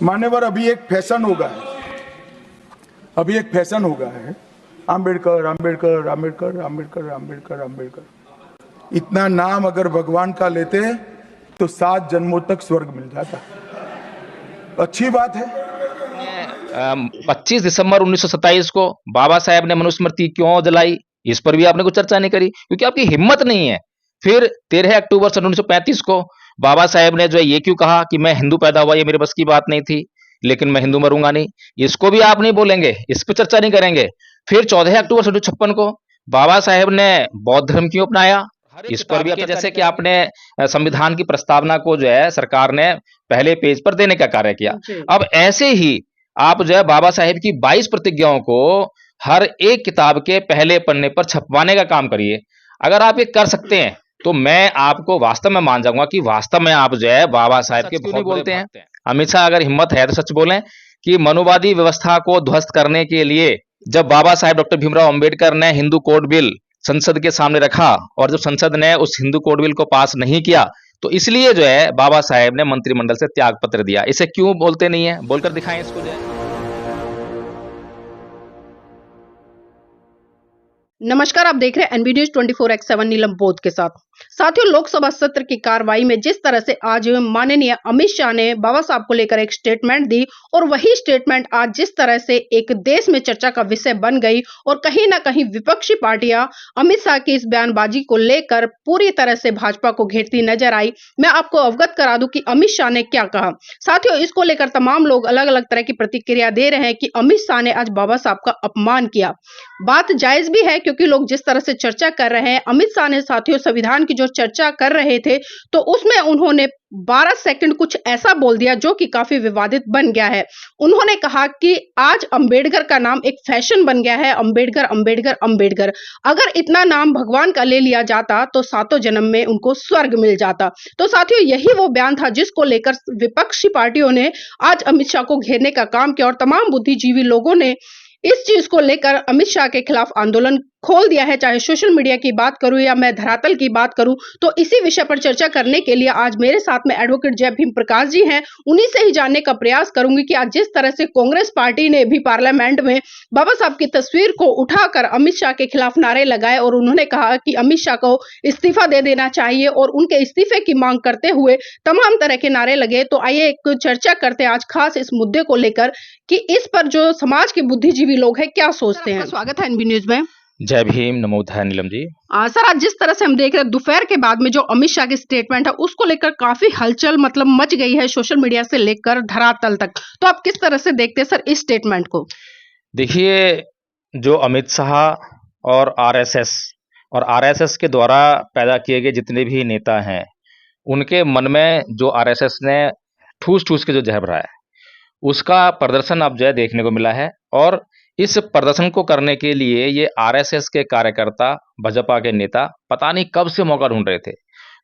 मान्यवर, अभी एक फैशन हो गया है, आम्बेडकर आम्बेडकर आम्बेडकर आम्बेडकर आम्बेडकर आम्बेडकर। इतना नाम अगर भगवान का लेते तो 7 जन्मों तक स्वर्ग मिल जाता। अच्छी बात है। 25 दिसंबर 1927 को बाबा साहेब ने मनुस्मृति क्यों जलाई, इस पर भी आपने कुछ चर्चा नहीं करी, क्योंकि आपकी हिम्मत नहीं है। फिर 13 अक्टूबर सन 1935 को बाबा साहेब ने जो है ये क्यों कहा कि मैं हिंदू पैदा हुआ, ये मेरे बस की बात नहीं थी, लेकिन मैं हिंदू मरूंगा नहीं, इसको भी आप नहीं बोलेंगे, इस पर चर्चा नहीं करेंगे। फिर 14 अक्टूबर 1956 को बाबा साहेब ने बौद्ध धर्म क्यों अपनाया, इस पर भी जैसे कि आपने संविधान की प्रस्तावना को जो है सरकार ने पहले पेज पर देने का कार्य किया। अब ऐसे ही आप जो है बाबा साहेब की 22 प्रतिज्ञाओं को हर एक किताब के पहले पन्ने पर छपवाने का काम करिए। अगर आप ये कर सकते हैं तो मैं आपको वास्तव में मान जाऊंगा कि वास्तव में आप जो है बाबा साहेब के बहुत बोलते हैं। अमित शाह अगर हिम्मत है तो सच बोलें कि मनुवादी व्यवस्था को ध्वस्त करने के लिए जब बाबा साहेब डॉक्टर भीमराव अंबेडकर ने हिंदू कोड बिल संसद के सामने रखा और जब संसद ने उस हिंदू कोड बिल को पास नहीं किया तो इसलिए जो है बाबा साहेब ने मंत्रिमंडल से त्याग पत्र दिया। इसे क्यों बोलते नहीं है, बोलकर दिखाएं इसको जो है। नमस्कार, आप देख रहे हैं एनबी न्यूज 24x7 नीलम बोध के साथ। साथियों, लोकसभा सत्र की कार्रवाई में जिस तरह से आज माननीय अमित शाह ने बाबा साहब को लेकर एक स्टेटमेंट दी और वही स्टेटमेंट आज जिस तरह से एक देश में चर्चा का विषय बन गई और कहीं ना कहीं विपक्षी पार्टियां अमित शाह की इस बयानबाजी को लेकर पूरी तरह से भाजपा को घेरती नजर आई। मैं आपको अवगत करा दूं कि अमित शाह ने क्या कहा। साथियों, इसको लेकर तमाम लोग अलग अलग तरह की प्रतिक्रिया दे रहे हैं कि अमित शाह ने आज बाबा साहब का अपमान किया। बात जायज भी है क्योंकि लोग जिस तरह से चर्चा कर रहे हैं, अमित शाह ने साथियों संविधान की जो चर्चा कर रहे थे तो उसमें उन्होंने 12 सेकंड कुछ ऐसा बोल दिया जो कि काफी विवादित बन गया है। उन्होंने कहा कि आज अंबेडकर का नाम एक फैशन बन गया है, अंबेडकर अंबेडकर अंबेडकर। अगर इतना नाम भगवान का ले लिया जाता तो 7 जन्म में उनको स्वर्ग मिल जाता। तो साथियों, यही वो बयान था जिसको लेकर विपक्षी पार्टियों ने आज अमित शाह को घेरने का काम किया और तमाम बुद्धिजीवी लोगों ने इस चीज को लेकर अमित शाह के खिलाफ आंदोलन खोल दिया है। चाहे सोशल मीडिया की बात करूं या मैं धरातल की बात करूं, तो इसी विषय पर चर्चा करने के लिए आज मेरे साथ में एडवोकेट जय भीम प्रकाश जी हैं। उन्हीं से ही जानने का प्रयास करूंगी कि आज जिस तरह से कांग्रेस पार्टी ने भी पार्लियामेंट में बाबा साहब की तस्वीर को उठाकर अमित शाह के खिलाफ नारे लगाए और उन्होंने कहा कि अमित शाह को इस्तीफा दे देना चाहिए और उनके इस्तीफे की मांग करते हुए तमाम तरह के नारे लगे। तो आइए एक चर्चा करते हैं आज खास इस मुद्दे को लेकर कि इस पर जो समाज के बुद्धिजीवी लोग हैं क्या सोचते हैं। स्वागत है एनबी न्यूज में। जय भीम, नमो बुद्धाय नीलम जी। सर, आज जिस तरह से हम देख रहे हैं दोपहर के बाद में जो अमित शाह की स्टेटमेंट है उसको लेकर काफी हलचल मच गई है सोशल मीडिया से लेकर धरातल तक। तो आप किस तरह से देखते हैं सर इस स्टेटमेंट को? देखिए, जो अमित शाह और आरएसएस के द्वारा पैदा किए गए जितने भी नेता हैं उनके मन में जो आरएसएस ने ठूस ठूस के जो जहर भरा है उसका प्रदर्शन अब जो है देखने को मिला है। और इस प्रदर्शन को करने के लिए ये आरएसएस के कार्यकर्ता, भाजपा के नेता पता नहीं कब से मौका ढूंढ रहे थे।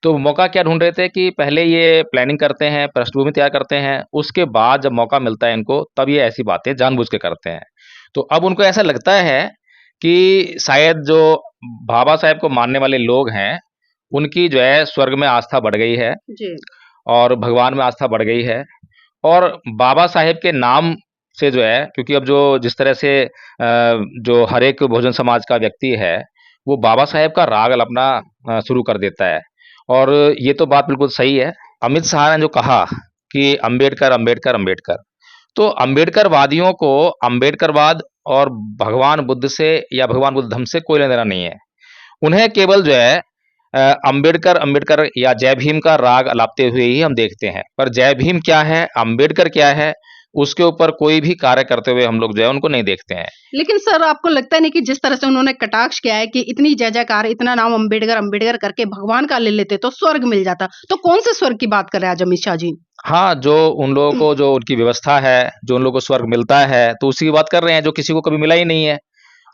तो मौका क्या ढूंढ रहे थे कि पहले ये प्लानिंग करते हैं, पृष्ठभूमि तैयार करते हैं, उसके बाद जब मौका मिलता है इनको तब ये ऐसी बातें जानबूझ के करते हैं। तो अब उनको ऐसा लगता है कि शायद जो बाबा साहेब को मानने वाले लोग हैं उनकी जो है स्वर्ग में आस्था बढ़ गई है जी। और भगवान में आस्था बढ़ गई है। और बाबा साहेब के नाम से जो है, क्योंकि अब जो जिस तरह से जो हर एक बहुजन समाज का व्यक्ति है वो बाबा साहेब का राग अलपना शुरू कर देता है। और ये तो बात बिल्कुल सही है। अमित शाह ने जो कहा कि अंबेडकर अंबेडकर अंबेडकर, तो अंबेडकरवादियों को अंबेडकरवाद और भगवान बुद्ध से या भगवान बुद्ध धर्म से कोई लेना देना नहीं है। उन्हें केवल जो है अंबेडकर अंबेडकर या जय भीम का राग अलापते हुए ही हम देखते हैं। पर जय भीम क्या है, अंबेडकर क्या है, उसके ऊपर कोई भी कार्य करते हुए हम लोग जो है उनको नहीं देखते हैं। लेकिन सर, आपको लगता नहीं कि जिस तरह से उन्होंने कटाक्ष किया है कि इतनी जय जयकार, इतना नाम अंबेडकर अंबेडकर करके भगवान का ले लेते तो स्वर्ग मिल जाता, तो कौन से स्वर्ग की बात कर रहे हैं आज अमित शाह जी? हाँ, जो उन लोगों को जो उनकी व्यवस्था है, जो उन लोगों को स्वर्ग मिलता है तो उसी की बात कर रहे हैं जो किसी को कभी मिला ही नहीं है।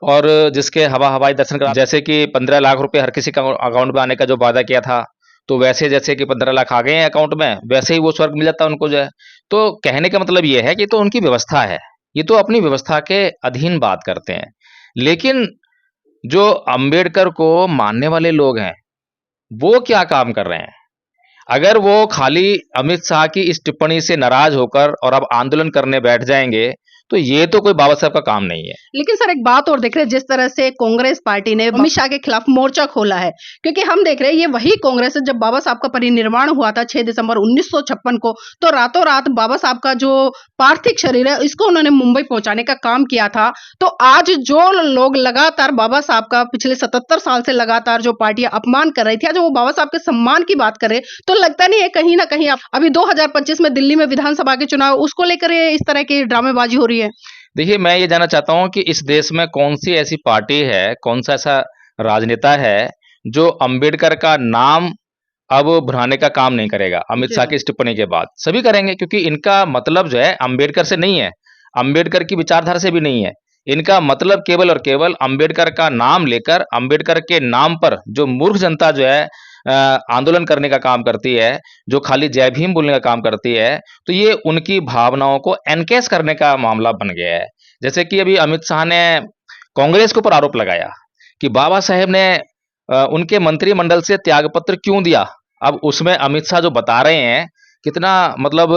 और जिसके हवाई दर्शन कर, जैसे कि 15 लाख रुपए हर किसी का अकाउंट में आने का जो वादा किया था, तो वैसे जैसे कि 15 लाख आ गए हैं अकाउंट में, वैसे ही वो स्वर्ग मिल जाता है उनको जो है। तो कहने का मतलब ये है कि तो उनकी व्यवस्था है, ये तो अपनी व्यवस्था के अधीन बात करते हैं। लेकिन जो अंबेडकर को मानने वाले लोग हैं वो क्या काम कर रहे हैं? अगर वो खाली अमित शाह की इस टिप्पणी से नाराज होकर और अब आंदोलन करने बैठ जाएंगे, तो ये तो कोई बाबा साहब का काम नहीं है। लेकिन सर एक बात और देख रहे हैं, जिस तरह से कांग्रेस पार्टी ने अमित शाह के खिलाफ मोर्चा खोला है, क्योंकि हम देख रहे हैं ये वही कांग्रेस है जब बाबा साहब का परिनिर्वाण हुआ था 6 दिसंबर 1956 को, तो रातों रात बाबा साहब का जो पार्थिव शरीर है इसको उन्होंने मुंबई पहुंचाने का काम किया था। तो आज जो लोग लगातार बाबा साहब का पिछले 77 साल से लगातार जो पार्टियां अपमान कर रही थी, आज वो बाबा साहब के सम्मान की बात करे, तो लगता नहीं है कहीं ना कहीं अभी 2025 में दिल्ली में विधानसभा के चुनाव उसको लेकर इस तरह की ड्रामेबाजी हो रही है? देखिए, मैं ये जानना चाहता हूँ कि इस देश में कौन सी ऐसी पार्टी है, कौन सा ऐसा राजनेता है, जो अंबेडकर का नाम अब भुनाने का काम नहीं करेगा अमित शाह की इस टिप्पणी के बाद। सभी करेंगे, क्योंकि इनका मतलब जो है अंबेडकर से नहीं है, अंबेडकर की विचारधारा से भी नहीं है। इनका मतलब केवल और केवल अंबेडकर का नाम लेकर, अंबेडकर के नाम पर जो मूर्ख जनता जो है आंदोलन करने का काम करती है, जो खाली जय भीम बोलने का काम करती है, तो ये उनकी भावनाओं को एनकेस करने का मामला बन गया है। जैसे कि अभी अमित शाह ने कांग्रेस के ऊपर आरोप लगाया कि बाबा साहेब ने उनके मंत्रिमंडल से त्यागपत्र क्यों दिया। अब उसमें अमित शाह जो बता रहे हैं, कितना मतलब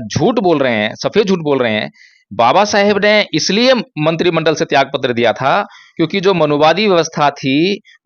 झूठ बोल रहे हैं, सफेद झूठ बोल रहे हैं। बाबा साहेब ने इसलिए मंत्रिमंडल से त्यागपत्र दिया था क्योंकि जो मनुवादी व्यवस्था थी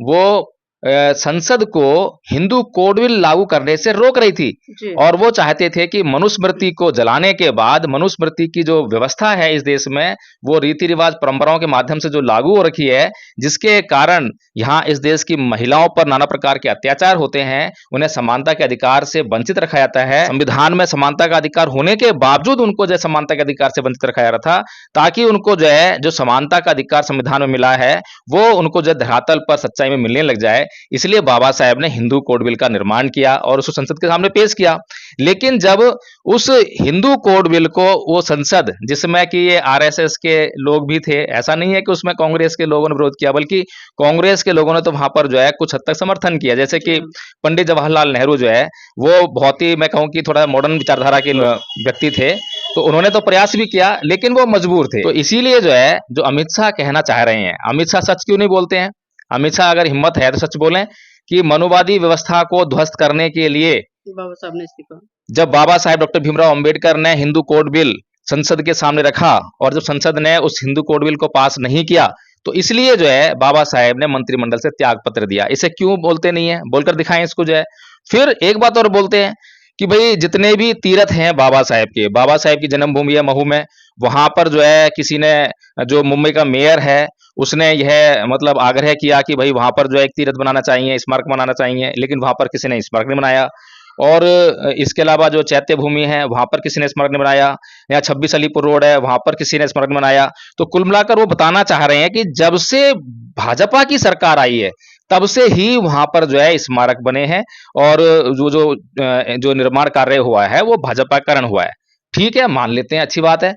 वो संसद को हिंदू कोड बिल लागू करने से रोक रही थी, जी। और वो चाहते थे कि मनुस्मृति को जलाने के बाद मनुस्मृति की जो व्यवस्था है इस देश में, वो रीति रिवाज परंपराओं के माध्यम से जो लागू हो रखी है, जिसके कारण यहाँ इस देश की महिलाओं पर नाना प्रकार के अत्याचार होते हैं, उन्हें समानता के अधिकार से वंचित रखा जाता है। संविधान में समानता का अधिकार होने के बावजूद उनको जो है समानता के अधिकार से वंचित रखा जा रहा था, ताकि उनको जो है जो समानता का अधिकार संविधान में मिला है वो उनको जो धरातल पर सच्चाई में मिलने लग जाए। इसलिए बाबा साहेब ने हिंदू कोड बिल का निर्माण किया और उसको संसद के सामने पेश किया। लेकिन जब उस हिंदू कोड बिल को वो संसद, जिसमें कि ये आरएसएस के लोग भी थे, ऐसा नहीं है कि उसमें कांग्रेस के लोगों ने विरोध किया, बल्कि कांग्रेस के लोगों ने तो वहां पर जो है कुछ हद तक समर्थन किया। जैसे कि पंडित जवाहरलाल नेहरू जो है वो बहुत ही, मैं कहूँ कि थोड़ा मॉडर्न विचारधारा के व्यक्ति थे, तो उन्होंने तो प्रयास भी किया लेकिन वो मजबूर थे। तो इसीलिए जो है जो अमित शाह कहना चाह रहे हैं, अमित शाह सच क्यों नहीं बोलते हैं? अमित शाह अगर हिम्मत है तो सच बोलें कि मनुवादी व्यवस्था को ध्वस्त करने के लिए बाबा साहब ने इस्तीफा, जब बाबा साहेब डॉक्टर भीमराव अंबेडकर ने हिंदू कोड बिल संसद के सामने रखा और जब संसद ने उस हिंदू कोड बिल को पास नहीं किया, तो इसलिए जो है बाबा साहेब ने मंत्रिमंडल से त्याग पत्र दिया। इसे क्यों बोलते नहीं है? बोलकर दिखाएं इसको जो है। फिर एक बात और बोलते हैं कि भाई जितने भी तीर्थ हैं बाबा साहेब के, बाबा साहेब की जन्मभूमि है महू में, वहां पर जो है किसी ने, जो मुंबई का मेयर है, उसने यह मतलब आग्रह किया कि भाई वहां पर जो है एक तीर्थ बनाना चाहिए, स्मारक बनाना चाहिए, लेकिन वहां पर किसी ने स्मारक नहीं बनाया। और इसके अलावा जो चैत्य भूमि है वहां पर किसी ने स्मारक नहीं बनाया, या 26 अलीपुर रोड है वहां पर किसी ने स्मारक नहीं बनाया। तो कुल मिलाकर वो बताना चाह रहे हैं कि जब से भाजपा की सरकार आई है तब से ही वहां पर जो है स्मारक बने हैं, और जो निर्माण कार्य हुआ है वो भाजपा कारण हुआ है। ठीक है, मान लेते हैं, अच्छी बात है।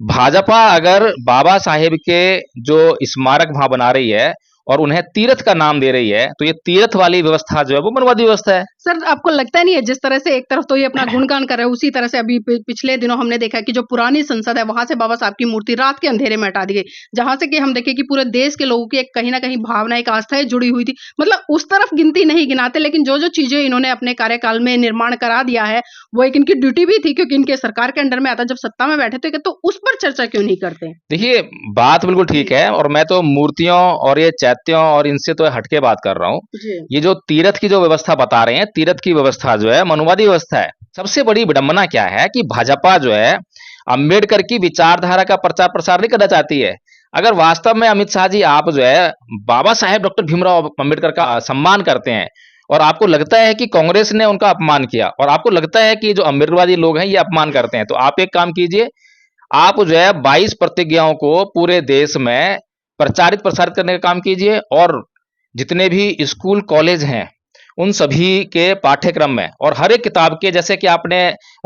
भाजपा अगर बाबा साहेब के जो स्मारक वहां बना रही है और उन्हें तीर्थ का नाम दे रही है, तो ये तीर्थ वाली व्यवस्था जो है वो मनुवादी व्यवस्था है। सर आपको लगता नहीं है जिस तरह से एक तरफ तो ये अपना गुणगान कर रहे हैं, उसी तरह से अभी पिछले दिनों हमने देखा कि जो पुरानी संसद है वहां से बाबा साहब की मूर्ति रात के अंधेरे में हटा दी गई, जहां से कि हम देखें कि पूरे देश के लोगों की एक कहीं ना कहीं भावना, एक आस्था जुड़ी हुई थी। मतलब उस तरफ गिनती नहीं गिनाते, लेकिन जो जो चीजें इन्होंने अपने कार्यकाल में निर्माण करा दिया है वो एक इनकी ड्यूटी भी थी, क्योंकि इनके सरकार के अंडर में आता, जब सत्ता में बैठे थे, तो उस पर चर्चा क्यों नहीं करते? देखिए, बात बिल्कुल ठीक है, और मैं तो मूर्तियों और ये चैत्यों और इनसे तो हटके बात कर रहा हूँ। ये जो तीर्थ की जो व्यवस्था बता रहे हैं, तीर्थ की व्यवस्था जो है मनुवादी व्यवस्था है। सबसे बड़ी विडंबना क्या है कि भाजपा जो है अंबेडकर की विचारधारा का प्रचार प्रसार नहीं करना चाहती है। अगर वास्तव में अमित शाह जी आप जो है बाबा साहेब डॉक्टर भीमराव अंबेडकर का सम्मान करते हैं, और आपको लगता है कि कांग्रेस ने उनका अपमान किया, और आपको लगता है कि जो अम्बेडकरवादी लोग हैं ये अपमान करते हैं, तो आप एक काम कीजिए, आप जो है 22 प्रतिज्ञाओं को पूरे देश में प्रचारित प्रसारित करने का काम कीजिए, और जितने भी स्कूल कॉलेज हैं उन सभी के पाठ्यक्रम में और हर एक किताब के, जैसे कि आपने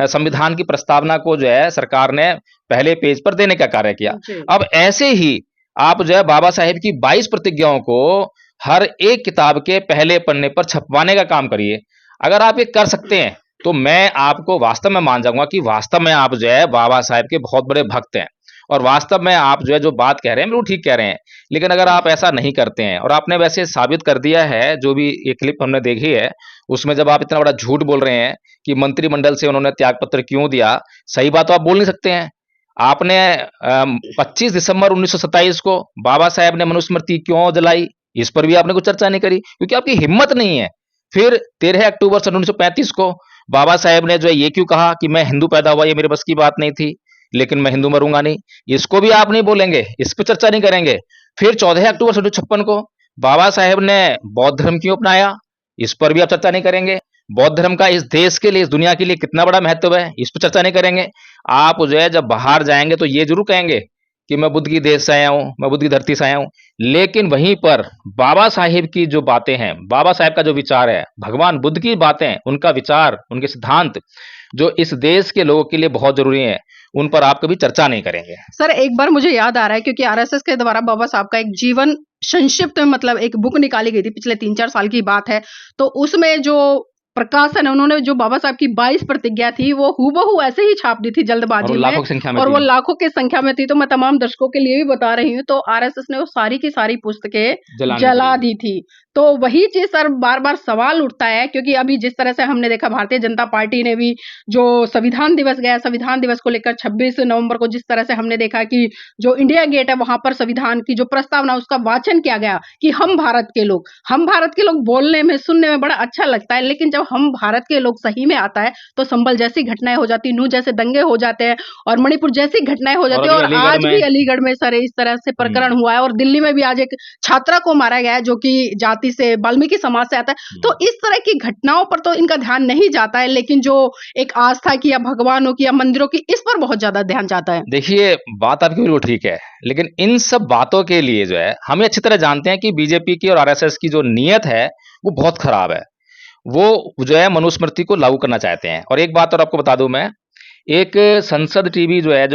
संविधान की प्रस्तावना को जो है सरकार ने पहले पेज पर देने का कार्य किया, अब ऐसे ही आप जो है बाबा साहेब की 22 प्रतिज्ञाओं को हर एक किताब के पहले पन्ने पर छपवाने का काम करिए। अगर आप ये कर सकते हैं तो मैं आपको वास्तव में मान जाऊंगा कि वास्तव में आप जो है बाबा साहेब के बहुत बड़े भक्त हैं, और वास्तव में आप जो है जो बात कह रहे हैं बिल्कुल ठीक कह रहे हैं। लेकिन अगर आप ऐसा नहीं करते हैं और आपने वैसे साबित कर दिया है, जो भी ये क्लिप हमने देखी है, उसमें जब आप इतना बड़ा झूठ बोल रहे हैं कि मंत्रिमंडल से उन्होंने त्यागपत्र क्यों दिया, सही बात तो आप बोल नहीं सकते हैं। आपने 25 दिसंबर 1927 को बाबा साहेब ने मनुस्मृति क्यों जलाई, इस पर भी आपने कुछ चर्चा नहीं करी, क्योंकि आपकी हिम्मत नहीं है। फिर 13 अक्टूबर सन 1935 को बाबा साहेब ने जो है ये क्यों कहा कि मैं हिंदू पैदा हुआ, ये मेरे बस की बात नहीं थी, लेकिन मैं हिंदू मरूंगा नहीं, इसको भी आप नहीं बोलेंगे, इस पर चर्चा नहीं करेंगे। फिर 14 अक्टूबर 1956 को बाबा साहेब ने बौद्ध धर्म क्यों अपनाया, इस पर भी आप चर्चा नहीं करेंगे। बौद्ध धर्म का इस देश के लिए, इस दुनिया के लिए कितना बड़ा महत्व है, इस पर चर्चा नहीं करेंगे। आप जो है जब बाहर जाएंगे तो ये जरूर कहेंगे कि मैं बुद्ध की देश से आया हूं, मैं बुद्ध की धरती से आया हूं, लेकिन वहीं पर बाबा साहेब की जो बातें हैं, बाबा साहेब का जो विचार है, भगवान बुद्ध की बातें, उनका विचार, उनके सिद्धांत जो इस देश के लोगों के लिए बहुत जरूरी है, उन पर आप कभी चर्चा नहीं करेंगे। सर एक बार मुझे याद आ रहा है क्योंकि आरएसएस के द्वारा बाबा साहब का एक जीवन संक्षिप्त में मतलब एक बुक निकाली गई थी, पिछले 3-4 साल की बात है। तो उसमें जो प्रकाशन है, उन्होंने जो बाबा साहब की 22 प्रतिज्ञा थी वो हूबहू ऐसे ही छाप दी थी जल्दबाजी में, लाखों की संख्या में और थी। वो लाखों की संख्या में थी। तो मैं तमाम दर्शकों के लिए भी बता रही हूँ, तो आरएसएस ने वो सारी की सारी पुस्तकें जला दी थी। तो वही चीज सर बार बार सवाल उठता है, क्योंकि अभी जिस तरह से हमने देखा भारतीय जनता पार्टी ने भी जो संविधान दिवस गया, संविधान दिवस को लेकर 26 नवंबर को जिस तरह से हमने देखा कि जो इंडिया गेट है वहां पर संविधान की जो प्रस्तावना उसका वाचन किया गया कि हम भारत के लोग बोलने में सुनने में बड़ा अच्छा लगता है, लेकिन जब हम भारत के लोग सही में आता है तो संभल जैसी घटनाएं हो जाती, नूह जैसे दंगे हो जाते हैं और मणिपुर जैसी घटनाएं हो जाती है। और आज भी अलीगढ़ में सर इस तरह से प्रकरण हुआ है, और दिल्ली में भी आज एक छात्रा को मारा गया है जो कि जाति से वाल्मीकि समाज से आता है। तो इस तरह की घटनाओं पर तो इनका ध्यान नहीं जाता है, लेकिन जो एक आस्था की या भगवानों की या मंदिरों की, इस पर बहुत ज्यादा ध्यान जाता है। देखिए बात आपकी बिल्कुल ठीक है, लेकिन इन सब बातों के लिए जो है हमें अच्छी तरह जानते हैं कि बीजेपी की और आरएसएस की जो नीयत है वो बहुत खराब है। वो जो है मनुस्मृति को लागू करना चाहते हैं। और एक बात और आपको बता दूं मैं, एक संसद टीवी जो है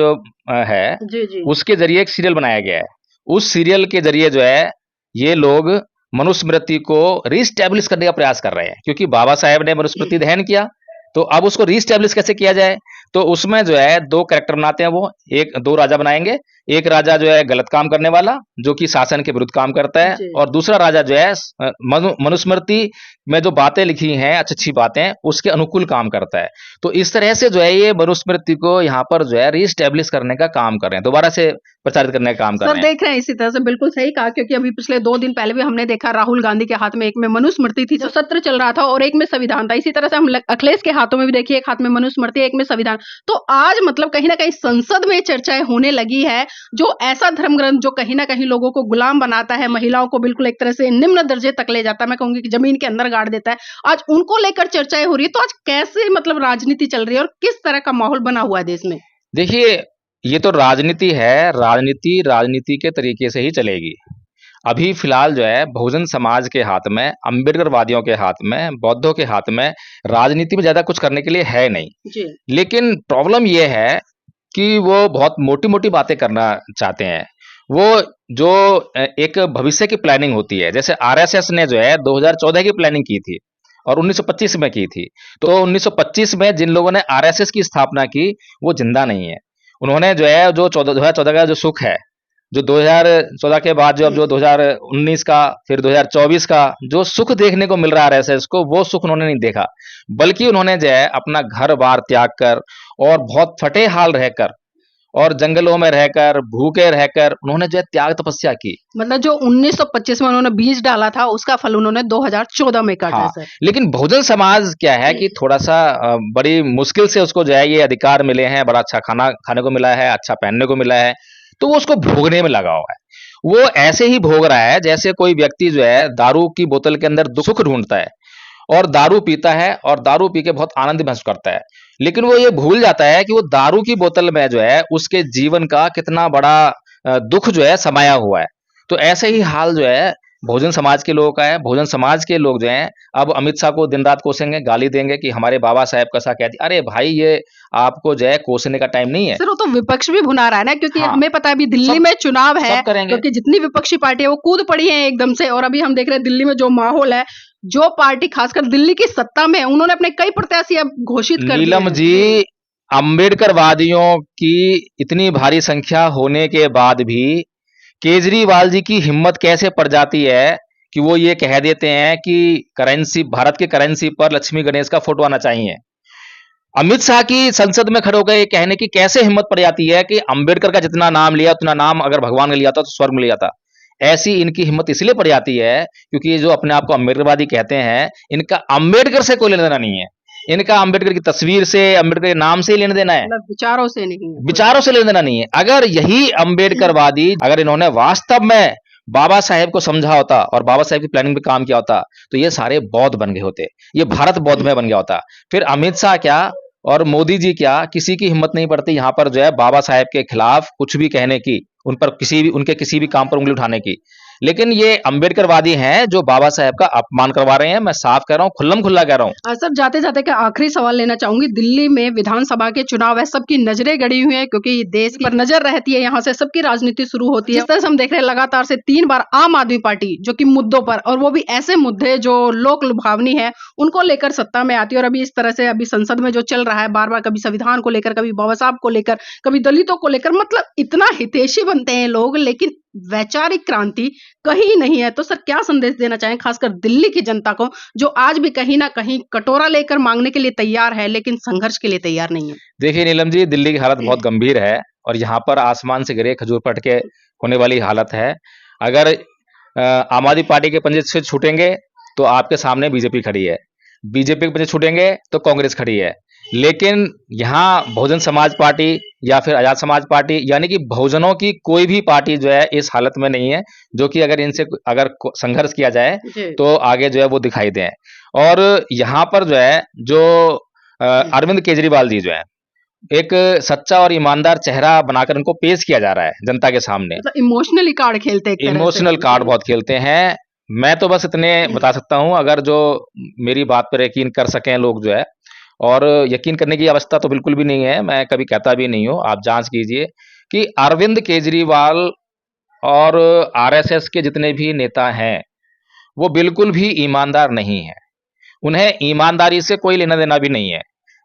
है जी जी। उसके जरिए एक सीरियल बनाया गया है। उस सीरियल के जरिए जो है ये लोग मनुस्मृति को रीस्टैब्लिश करने का प्रयास कर रहे हैं, क्योंकि बाबा साहेब ने मनुस्मृति दहन किया, तो अब उसको रीस्टैब्लिश कैसे किया जाए। तो उसमें जो है 2 कैरेक्टर बनाते हैं, वो 2 राजा बनाएंगे। एक राजा जो है गलत काम करने वाला, जो कि शासन के विरुद्ध काम करता है, और दूसरा राजा जो है मनुस्मृति में जो बातें लिखी हैं, अच्छी बातें, उसके अनुकूल काम करता है। तो इस तरह से जो है ये मनुस्मृति को यहाँ पर जो है रीस्टैब्लिश करने का काम कर रहे हैं, दोबारा से प्रचारित करने का काम कर रहे हैं। सर देख रहे हैं इसी तरह से, बिल्कुल सही कहा, क्योंकि अभी पिछले 2 दिन पहले भी हमने देखा राहुल गांधी के हाथ में एक में मनुस्मृति थी, जो सत्र चल रहा था, और एक में संविधान था। इसी तरह से हम अखिलेश के हाथों में भी देखिए, एक हाथ में मनुस्मृति, एक में संविधान। तो आज मतलब कहीं ना कहीं संसद में चर्चाएं होने लगी है, जो ऐसा धर्म ग्रंथ जो कहीं ना कहीं लोगों को गुलाम बनाता है, महिलाओं को बिल्कुल एक तरह से निम्न दर्जे तक ले जाता है, मैं कहूंगी कि जमीन के अंदर गाड़ देता है, आज उनको लेकर चर्चाएं हो रही है। तो आज कैसे मतलब राजनीति चल रही है और किस तरह का माहौल बना हुआ है देश में? देखिए ये तो राजनीति है, राजनीति के तरीके से ही चलेगी। अभी फिलहाल जो है बहुजन समाज के हाथ में, अम्बेडकरवादियों के हाथ में, बौद्धों के हाथ में राजनीति में ज्यादा कुछ करने के लिए है नहीं जी। लेकिन प्रॉब्लम ये है कि वो बहुत मोटी मोटी बातें करना चाहते हैं। वो जो एक भविष्य की प्लानिंग होती है, जैसे आरएसएस ने जो है 2014 की प्लानिंग की थी और 1925 में की थी। तो 1925 में जिन लोगों ने आरएसएस की स्थापना की वो जिंदा नहीं है। उन्होंने जो है जो 2014 का जो सुख है, जो 2014 के बाद जो अब जो 2019 का, फिर 2024 का जो सुख देखने को मिल रहा है आरएसएस को, वो सुख उन्होंने नहीं देखा, बल्कि उन्होंने जो है अपना घर बार त्याग कर और बहुत फटे हाल रहकर और जंगलों में रहकर, भूखे रहकर उन्होंने जो है त्याग तपस्या की। मतलब जो 1925 में उन्होंने बीज डाला था उसका फल उन्होंने 2014 में काटा। हाँ, सर लेकिन बहुजन समाज क्या है कि थोड़ा सा बड़ी मुश्किल से उसको जो है ये अधिकार मिले हैं, बड़ा अच्छा खाना खाने को मिला है, अच्छा पहनने को मिला है, तो वो उसको भोगने में लगा हुआ है। वो ऐसे ही भोग रहा है जैसे कोई व्यक्ति जो है दारू की बोतल के अंदर सुख ढूंढता है और दारू पीता है और दारू पी के बहुत आनंद महसूस करता है, लेकिन वो ये भूल जाता है कि वो दारू की बोतल में जो है उसके जीवन का कितना बड़ा दुख जो है समाया हुआ है। तो ऐसे ही हाल जो है बहुजन समाज के लोगों का है। बहुजन समाज के लोग जो हैं अब अमित शाह को दिन रात कोसेंगे, गाली देंगे कि हमारे बाबा साहेब कैसा कह दिया। अरे भाई, ये आपको जो है कोसने का टाइम नहीं है। सर वो तो विपक्ष भी भुना रहा है ना, क्योंकि हाँ, हमें पता है अभी दिल्ली में चुनाव है, क्योंकि जितनी विपक्षी पार्टी है वो कूद पड़ी है एकदम से। और अभी हम देख रहे हैं दिल्ली में जो माहौल है, जो पार्टी खासकर दिल्ली की सत्ता में, उन्होंने अपने कई प्रत्याशी अब घोषित कर दिए। नीलम जी, अंबेडकरवादियों की इतनी भारी संख्या होने के बाद भी केजरीवाल जी की हिम्मत कैसे पड़ जाती है कि वो ये कह देते हैं कि करेंसी, भारत की करेंसी पर लक्ष्मी गणेश का फोटो आना चाहिए। अमित शाह की संसद में खड़े होकर ये कहने की कैसे हिम्मत पड़ जाती है कि अंबेडकर का जितना नाम लिया उतना नाम अगर भगवान ने लिया था तो स्वर्ग में लिया था। ऐसी इनकी हिम्मत इसलिए पड़ जाती है क्योंकि ये जो अपने आप को अंबेडकरवादी कहते हैं, इनका अंबेडकर से कोई लेना देना नहीं है। इनका अंबेडकर की तस्वीर से, अंबेडकर के नाम से ही लेना देना है, मतलब विचारों से नहीं है। विचारों से लेना देना नहीं है। अगर यही अंबेडकरवादी, अगर इन्होंने वास्तव में बाबा साहेब को समझा होता और बाबा साहेब की प्लानिंग पे काम किया होता तो ये सारे बौद्ध बन गए होते, ये भारत बौद्धमय बन गया होता। फिर अमित शाह क्या और मोदी जी क्या, किसी की हिम्मत नहीं पड़ती यहाँ पर जो है बाबा साहेब के खिलाफ कुछ भी कहने की, उन पर उनके किसी भी काम पर उंगली उठाने की। लेकिन ये अंबेडकरवादी हैं जो बाबा साहेब का अपमान करवा रहे हैं। मैं साफ कह रहा हूँ, खुल्लम खुल्ला कह रहा हूँ। सर, जाते जाते का आखिरी सवाल लेना चाहूंगी। दिल्ली में विधानसभा के चुनाव है, सबकी नजरें गड़ी हुई है क्योंकि देश पर नजर रहती है, यहाँ से सबकी राजनीति शुरू होती है। जिस तरह से हम देख रहे हैं लगातार से 3 बार आम आदमी पार्टी जो कि मुद्दों पर, और वो भी ऐसे मुद्दे जो लोक लुभावनी है, उनको लेकर सत्ता में आती है। और अभी इस तरह से अभी संसद में जो चल रहा है, बार बार कभी संविधान को लेकर, कभी बाबा साहब को लेकर, कभी दलितों को लेकर, मतलब इतना हितैषी बनते हैं लोग, लेकिन वैचारिक क्रांति कहीं नहीं है। तो सर क्या संदेश देना चाहें खासकर दिल्ली की जनता को जो आज भी कहीं ना कहीं कटोरा लेकर मांगने के लिए तैयार है लेकिन संघर्ष के लिए तैयार नहीं है? देखिए नीलम जी, दिल्ली की हालत बहुत गंभीर है और यहाँ पर आसमान से गिरे खजूर पट के होने वाली हालत है। अगर आम आदमी पार्टी के पंजे से छूटेंगे तो आपके सामने बीजेपी खड़ी है, बीजेपी के पंजे छूटेंगे तो कांग्रेस खड़ी है। लेकिन यहाँ बहुजन समाज पार्टी या फिर आजाद समाज पार्टी, यानी कि बहुजनों की कोई भी पार्टी जो है इस हालत में नहीं है जो कि अगर इनसे अगर संघर्ष किया जाए तो आगे जो है वो दिखाई दे। और यहाँ पर जो है जो अरविंद केजरीवाल जी जो है एक सच्चा और ईमानदार चेहरा बनाकर उनको पेश किया जा रहा है जनता के सामने। मतलब इमोशनली कार्ड खेलते हैं, इमोशनल कार्ड बहुत खेलते हैं। मैं तो बस इतने बता सकता हूं, अगर जो मेरी बात पर यकीन कर सकें लोग जो है, और यकीन करने की अवस्था तो बिल्कुल भी नहीं है, मैं कभी कहता भी नहीं हूं, आप जांच कीजिए कि अरविंद केजरीवाल और आरएसएस के जितने भी नेता हैं वो बिल्कुल भी ईमानदार नहीं है। उन्हें ईमानदारी से कोई लेना देना भी नहीं है।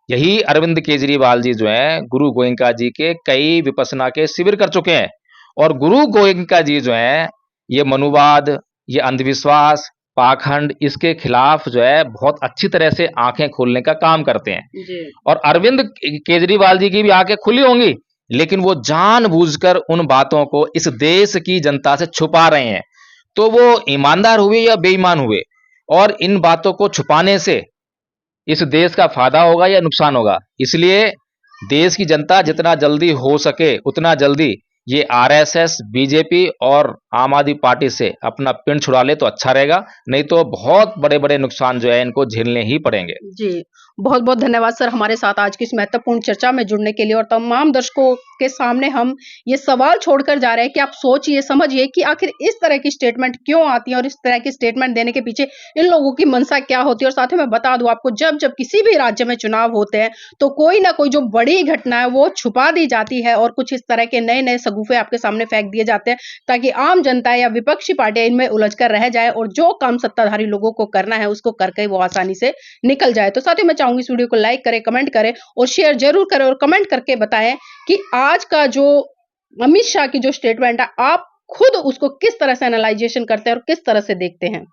यही अरविंद केजरीवाल जी जो हैं गुरु गोयनका जी के कई विपश्यना के शिविर कर चुके हैं, और गुरु गोयनका जी जो हैं ये मनुवाद, ये अंधविश्वास, पाखंड, इसके खिलाफ जो है बहुत अच्छी तरह से आंखें खोलने का काम करते हैं जी। और अरविंद केजरीवाल जी की भी आंखें खुली होंगी, लेकिन वो जानबूझकर उन बातों को इस देश की जनता से छुपा रहे हैं। तो वो ईमानदार हुए या बेईमान हुए, और इन बातों को छुपाने से इस देश का फायदा होगा या नुकसान होगा। इसलिए देश की जनता जितना जल्दी हो सके उतना जल्दी ये आरएसएस, बीजेपी और आम आदमी पार्टी से अपना पिन छुड़ा ले तो अच्छा रहेगा, नहीं तो बहुत बड़े बड़े नुकसान जो है इनको झेलने ही पड़ेंगे। जी, बहुत बहुत धन्यवाद सर हमारे साथ आज की इस महत्वपूर्ण चर्चा में जुड़ने के लिए। और तमाम दर्शकों के सामने हम ये सवाल छोड़कर जा रहे हैं कि आप सोचिए, समझिए कि आखिर इस तरह की स्टेटमेंट क्यों आती है और इस तरह की स्टेटमेंट देने के पीछे इन लोगों की मंशा क्या होती है। और साथ ही मैं बता दूं आपको, जब जब किसी भी राज्य में चुनाव होते हैं तो कोई ना कोई जो बड़ी घटना है वो छुपा दी जाती है और कुछ इस तरह के नए नए सगुफे आपके सामने फेंक दिए जाते हैं ताकि आम जनता या विपक्षी पार्टियां इनमें उलझ कर रह जाए और जो काम सत्ताधारी लोगों को करना है उसको करके वो आसानी से निकल जाए। तो साथ ही मैं चाहूंगी इस वीडियो को लाइक करें, कमेंट करें और शेयर जरूर करें, और कमेंट करके बताएं कि आज का जो अमित शाह की जो स्टेटमेंट है आप खुद उसको किस तरह से एनालाइजेशन करते हैं और किस तरह से देखते हैं।